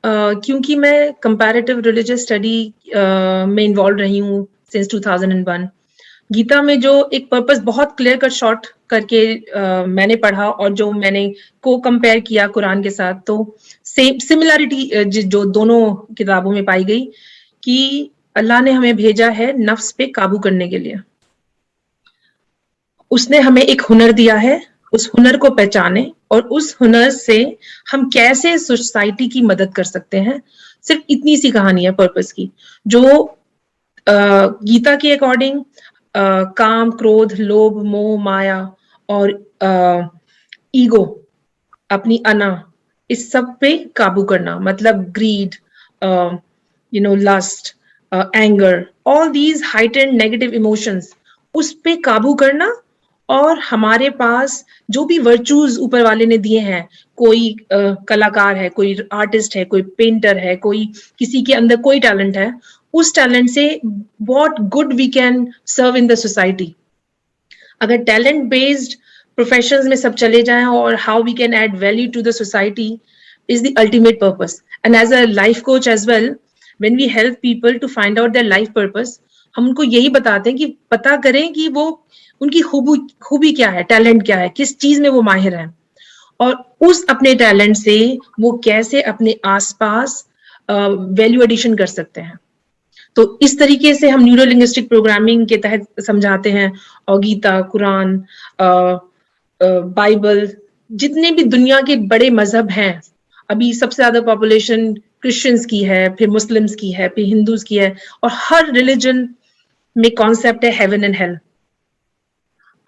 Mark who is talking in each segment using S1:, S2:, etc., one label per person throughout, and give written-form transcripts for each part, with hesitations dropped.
S1: کیونکہ میں comparative religious study میں انوالو رہی ہوں سنس 2001. گیتا میں جو ایک پرپس بہت کلیئر کٹ شارٹ کر کے میں نے پڑھا اور جو میں نے کو کمپیئر کیا قرآن کے ساتھ, تو سملرٹی جو دونوں کتابوں میں پائی گئی کہ اللہ نے ہمیں بھیجا ہے نفس پہ قابو کرنے کے لیے. اس نے ہمیں ایک ہنر دیا ہے, اس ہنر کو پہچانے اور اس ہنر سے ہم کیسے سوسائٹی کی مدد کر سکتے ہیں. صرف اتنی سی کہانی ہے پرپس کی, جو گیتا کے اکارڈنگ کام, کرودھ, لوبھ, موہ, مایا اور ایگو, اپنی انا, اس سب پہ قابو کرنا, مطلب greed, lust, anger, all these heightened negative emotions, اس پہ قابو کرنا. اور ہمارے پاس جو بھی ورچوز اوپر والے نے دیے ہیں, کوئی کلاکار ہے, کوئی آرٹسٹ ہے, کوئی پینٹر ہے, کوئی کسی کے اندر کوئی ٹیلنٹ ہے, اس ٹیلنٹ سے what good we can serve in the society. اگر ٹیلنٹ بیسڈ پروفیشنز میں سب چلے جائیں اور how we can add value to the society is the ultimate purpose. And as a life coach as well, when we help people to find out their life purpose, ہم ان کو یہی بتاتے ہیں کہ پتا کریں کہ وہ ان کی خوبی کیا ہے, ٹیلنٹ کیا ہے, کس چیز میں وہ ماہر ہیں, اور اس اپنے ٹیلنٹ سے وہ کیسے اپنے آس پاس ویلیو ایڈیشن کر سکتے ہیں. تو اس طریقے سے ہم نیورو لنگوسٹک پروگرامنگ کے تحت سمجھاتے ہیں. اور گیتا, قرآن, بائبل, جتنے بھی دنیا کے بڑے مذہب ہیں, ابھی سب سے زیادہ پاپولیشن کرسچنس کی ہے, پھر مسلمس کی ہے, پھر ہندوز کی ہے, اور ہر ریلیجن میں کانسیپٹ ہے heaven and hell.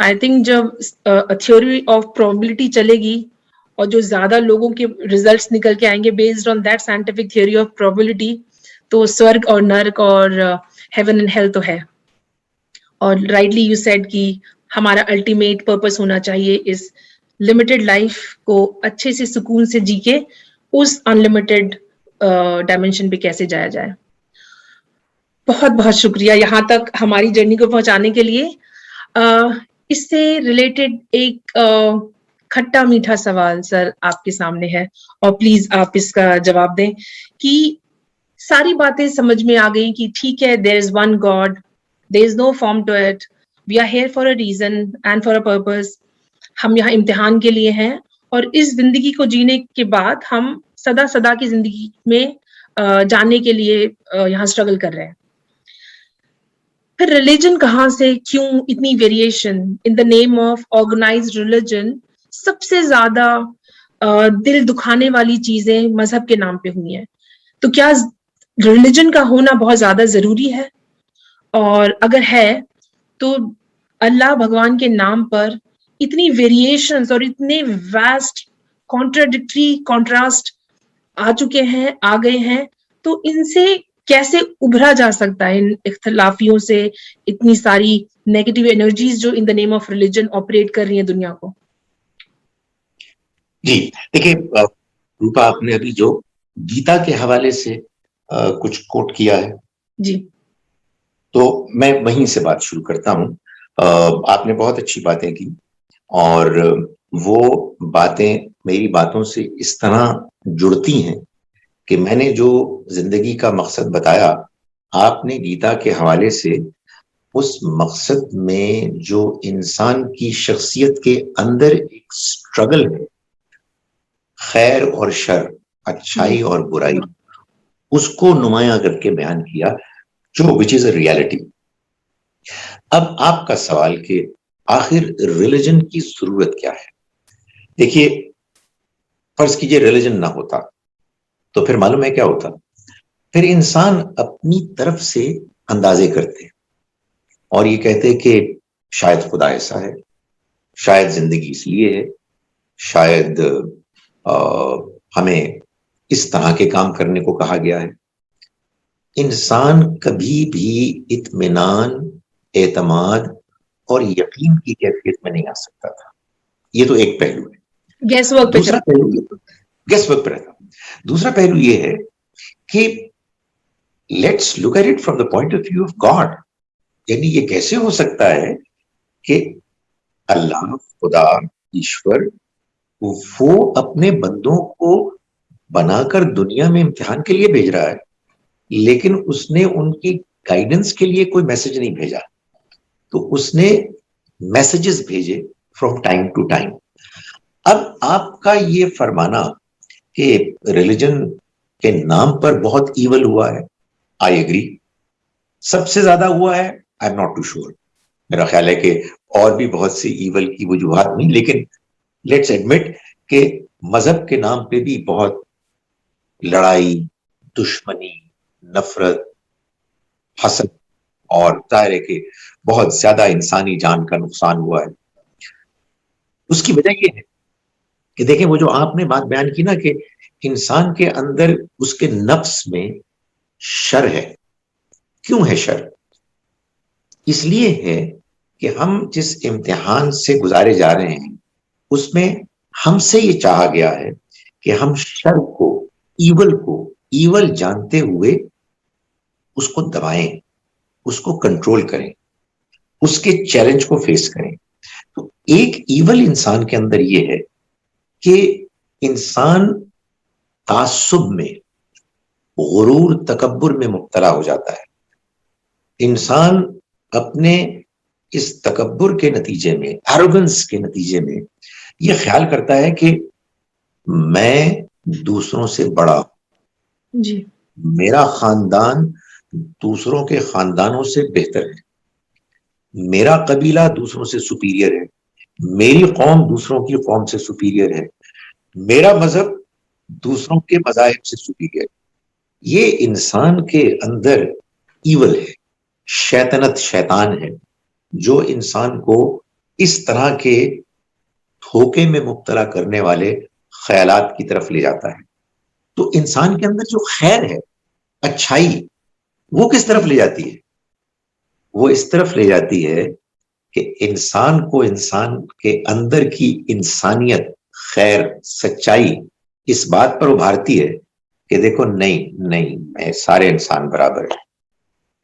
S1: I think جب تھیوری آف پروبیبلٹی چلے گی اور جو زیادہ لوگوں کے ریزلٹس نکل کے آئیں گے based on that scientific theory of probability, تو سورگ اور نرک اور ہیون اینڈ ہیل تو ہے. اور رائٹلی یو سیڈ کہ ہمارا الٹیمیٹ پرپس ہونا چاہیے اس لمیٹڈ لائف کو اچھے سے سکون سے جی کے اس انلمیٹڈ ڈائمینشن پہ کیسے جایا جائے. بہت بہت شکریہ یہاں تک ہماری جرنی کو پہنچانے کے لیے. اس سے ریلیٹڈ ایک کھٹا میٹھا سوال سر آپ کے سامنے ہے, اور پلیز آپ اس کا جواب دیں کہ ساری باتیں سمجھ میں آ گئی کہ ٹھیک ہے, there is one God, there is no form to it, we are here for a reason and for a purpose. ہم یہاں امتحان کے لیے ہیں, اور اس زندگی کو جینے کے بعد ہم سدا سدا کی زندگی میں جانے کے لیے یہاں اسٹرگل کر رہے ہیں. پھر ریلیجن کہاں سے, کیوں اتنی variation in the name of organized religion? سب سے زیادہ دل دکھانے والی چیزیں مذہب کے نام پہ ہوئی ہیں. تو کیا ریلیجن کا ہونا بہت زیادہ ضروری ہے؟ اور اگر ہے تو اللہ بھگوان کے نام پر اتنی ویریشنز اور اتنے واسٹ کانٹراڈکٹری کانٹراسٹ آ چکے ہیں, آ گئے ہیں, تو ان سے کیسے ابھرا جا سکتا ہے, ان اختلافیوں سے, اتنی ساری نیگیٹو انرجیز جو ان the name of religion operate کر رہی ہیں دنیا کو؟
S2: جی دیکھیے روپا, آپ نے ابھی جو گیتا کے حوالے سے کچھ کوٹ کیا ہے,
S1: جی,
S2: تو میں وہیں سے بات شروع کرتا ہوں. آپ نے بہت اچھی باتیں کی, اور وہ باتیں میری باتوں سے اس طرح جڑتی ہیں کہ میں نے جو زندگی کا مقصد بتایا, آپ نے گیتا کے حوالے سے اس مقصد میں جو انسان کی شخصیت کے اندر ایک سٹرگل ہے, خیر اور شر, اچھائی اور برائی, اس کو نمایاں کر کے بیان کیا, جو وچ از اے ریالٹی. اب آپ کا سوال کہ آخر ریلیجن کی ضرورت کیا ہے. دیکھیے, فرض کیجئے ریلیجن نہ ہوتا تو پھر معلوم ہے کیا ہوتا, پھر انسان اپنی طرف سے اندازے کرتے اور یہ کہتے کہ شاید خدا ایسا ہے, شاید زندگی اس لیے ہے, شاید ہمیں اس طرح کے کام کرنے کو کہا گیا ہے. انسان کبھی بھی اطمینان, اعتماد اور یقین کی کیفیت میں نہیں آ سکتا تھا. یہ تو ایک پہلو ہے.
S1: گیس ورک پہ
S2: دوسرا پہلو گیس ورک پہ رہتا. دوسرا پہلو یہ ہے کہ let's look at it from the point of view of God. یعنی یہ کیسے ہو سکتا ہے کہ اللہ, خدا, ایشور, وہ اپنے بندوں کو بنا کر دنیا میں امتحان کے لیے بھیج رہا ہے, لیکن اس نے ان کی گائیڈنس کے لیے کوئی میسج نہیں بھیجا. تو اس نے میسجز بھیجے فرام ٹائم ٹو ٹائم. اب آپ کا یہ فرمانا کہ ریلیجن کے نام پر بہت ایول ہوا ہے, آئی ایگری. سب سے زیادہ ہوا ہے, I am not too sure. میرا خیال ہے کہ اور بھی بہت سی ایول کی وجوہات نہیں, لیکن لیٹس ایڈمٹ کہ مذہب کے نام پہ بھی بہت لڑائی, دشمنی, نفرت, حسد اور ظاہر ہے کہ بہت زیادہ انسانی جان کا نقصان ہوا ہے. اس کی وجہ یہ ہے کہ دیکھیں وہ جو آپ نے بات بیان کی نا کہ انسان کے اندر اس کے نفس میں شر ہے. کیوں ہے شر؟ اس لیے ہے کہ ہم جس امتحان سے گزارے جا رہے ہیں اس میں ہم سے یہ چاہا گیا ہے کہ ہم شر کو, ایول کو ایول جانتے ہوئے اس کو دبائیں, اس کو کنٹرول کریں, اس کے چیلنج کو فیس کریں. تو ایک ایول انسان کے اندر یہ ہے کہ انسان تعصب میں, غرور, تکبر میں مبتلا ہو جاتا ہے. انسان اپنے اس تکبر کے نتیجے میں, ایروگنس کے نتیجے میں یہ خیال کرتا ہے کہ میں دوسروں سے بڑا ہوں,
S1: جی,
S2: میرا خاندان دوسروں کے خاندانوں سے بہتر ہے, میرا قبیلہ دوسروں سے سپیریئر ہے, میری قوم دوسروں کی قوم سے سپیریئر ہے, میرا مذہب دوسروں کے مذاہب سے سپیریئر. یہ انسان کے اندر ایول ہے, شیطنت, شیطان ہے جو انسان کو اس طرح کے دھوکے میں مبتلا کرنے والے خیالات کی طرف لے جاتا ہے. تو انسان کے اندر جو خیر ہے, اچھائی, وہ کس طرف لے جاتی ہے؟ وہ اس طرف لے جاتی ہے کہ انسان کو انسان کے اندر کی انسانیت, خیر, سچائی اس بات پر ابھارتی ہے کہ دیکھو نہیں, میں سارے انسان برابر ہیں,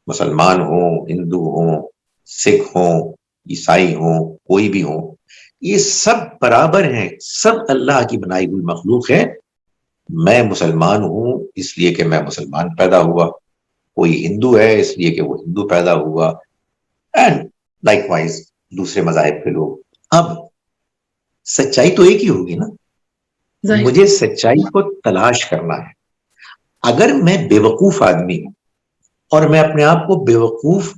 S2: مسلمان ہوں, ہندو ہوں, سکھ ہوں, عیسائی ہوں, کوئی بھی ہوں, یہ سب برابر ہیں, سب اللہ کی بنائی ہوئی مخلوق ہے. میں مسلمان ہوں اس لیے کہ میں مسلمان پیدا ہوا, کوئی ہندو ہے اس لیے کہ وہ ہندو پیدا ہوا, اینڈ لائک وائز دوسرے مذاہب کے لوگ. اب سچائی تو ایک ہی ہوگی نا, مجھے سچائی کو تلاش کرنا ہے. اگر میں بے وقوف آدمی ہوں اور میں اپنے آپ کو بے وقوف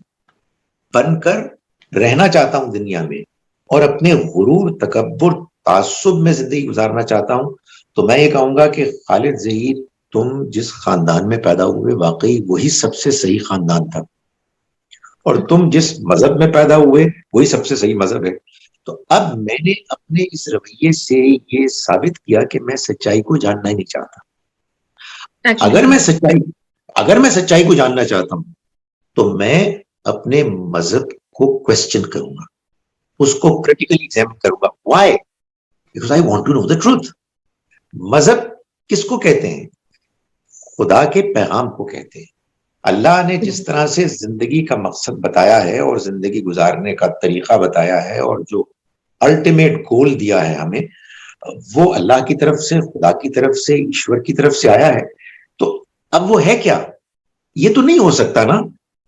S2: بن کر رہنا چاہتا ہوں دنیا میں اور اپنے غرور, تکبر, تعصب میں زندگی گزارنا چاہتا ہوں, تو میں یہ کہوں گا کہ خالد ظہیر تم جس خاندان میں پیدا ہوئے واقعی وہی سب سے صحیح خاندان تھا, اور تم جس مذہب میں پیدا ہوئے وہی سب سے صحیح مذہب ہے. تو اب میں نے اپنے اس رویے سے یہ ثابت کیا کہ میں سچائی کو جاننا ہی نہیں چاہتا. اگر میں سچائی کو جاننا چاہتا ہوں تو میں اپنے مذہب کو کوسچن کروں گا, اس کو کریٹیکلی ایگزامن کروں گا. Why? Because I want to know the truth. مذہب کس کو کہتے ہیں؟ خدا کے پیغام کو کہتے ہیں. اللہ نے جس طرح سے زندگی کا مقصد بتایا ہے اور زندگی گزارنے کا طریقہ بتایا ہے اور جو الٹیمیٹ گول دیا ہے ہمیں, وہ اللہ کی طرف سے, خدا کی طرف سے, ایشور کی طرف سے آیا ہے. تو اب وہ ہے کیا؟ یہ تو نہیں ہو سکتا نا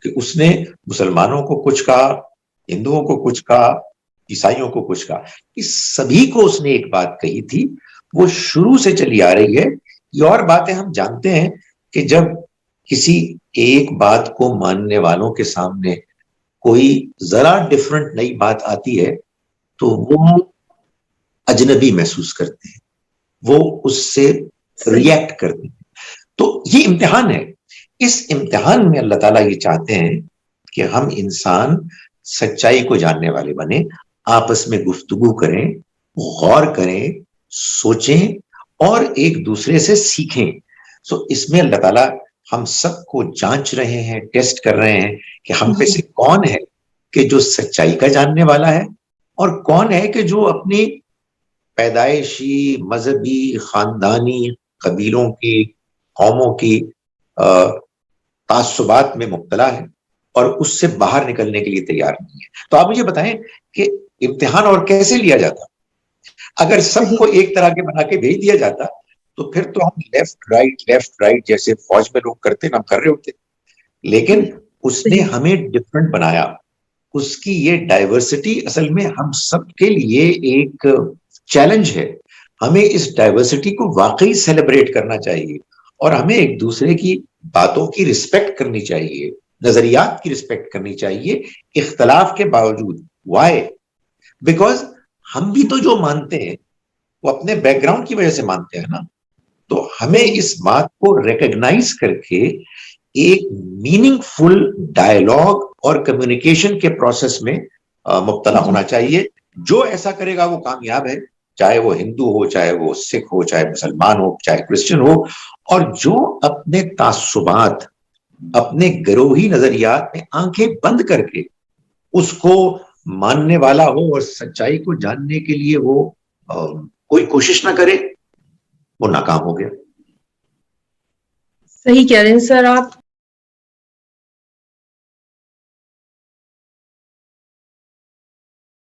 S2: کہ اس نے مسلمانوں کو کچھ کہا, ہندوؤں کو کچھ کہا, عیسائیوں کو کچھ کہا. اس سبھی کو اس نے ایک بات کہی تھی, وہ شروع سے چلی آ رہی ہے. یہ اور باتیں ہم جانتے ہیں کہ جب کسی ایک بات کو ماننے والوں کے سامنے کوئی ذرا ڈفرنٹ نئی بات آتی ہے تو وہ اجنبی محسوس کرتے ہیں, وہ اس سے ریئیکٹ کرتے ہیں. تو یہ امتحان ہے. اس امتحان میں اللہ تعالیٰ یہ چاہتے ہیں کہ ہم انسان سچائی کو جاننے والے بنے, آپس میں گفتگو کریں, غور کریں, سوچیں اور ایک دوسرے سے سیکھیں. سو اس میں اللہ تعالیٰ ہم سب کو جانچ رہے ہیں, ٹیسٹ کر رہے ہیں کہ ہم میں سے کون ہے کہ جو سچائی کا جاننے والا ہے اور کون ہے کہ جو اپنی پیدائشی, مذہبی, خاندانی, قبیلوں کی, قوموں کی تعصبات میں مبتلا ہے اور اس سے باہر نکلنے کے لیے تیار نہیں ہے. تو آپ مجھے بتائیں کہ امتحان اور کیسے لیا جاتا؟ اگر سب کو ایک طرح کے بنا کے بھیج دیا جاتا تو پھر تو ہم لیفٹ رائٹ جیسے فوج میں لوگ کرتے نا، ہم کر رہے ہوتے. لیکن اس نے ہمیں ڈفرنٹ بنایا. اس کی یہ ڈائیورسٹی اصل میں ہم سب کے لیے ایک چیلنج ہے. ہمیں اس ڈائیورسٹی کو واقعی سیلیبریٹ کرنا چاہیے اور ہمیں ایک دوسرے کی باتوں کی رسپیکٹ کرنی چاہیے، نظریات کی رسپیکٹ کرنی چاہیے اختلاف کے باوجود. وائی؟ بیکاز ہم بھی تو جو مانتے ہیں وہ اپنے بیک گراؤنڈ کی وجہ سے مانتے ہیں نا. تو ہمیں اس بات کو ریکگنائز کر کے ایک میننگ فل ڈائلاگ اور کمیونیکیشن کے پروسیس میں مبتلا ہونا چاہیے. جو ایسا کرے گا وہ کامیاب ہے، چاہے وہ ہندو ہو، چاہے وہ سکھ ہو، چاہے مسلمان ہو، چاہے کرسچن ہو. اور جو اپنے تعصبات، اپنے گروہی نظریات میں آنکھیں بند کر کے اس کو ماننے والا ہو اور سچائی کو جاننے کے لیے وہ کوئی کوشش نہ کرے، وہ ناکام ہو گیا.
S1: صحیح کہہ رہے ہیں سر آپ.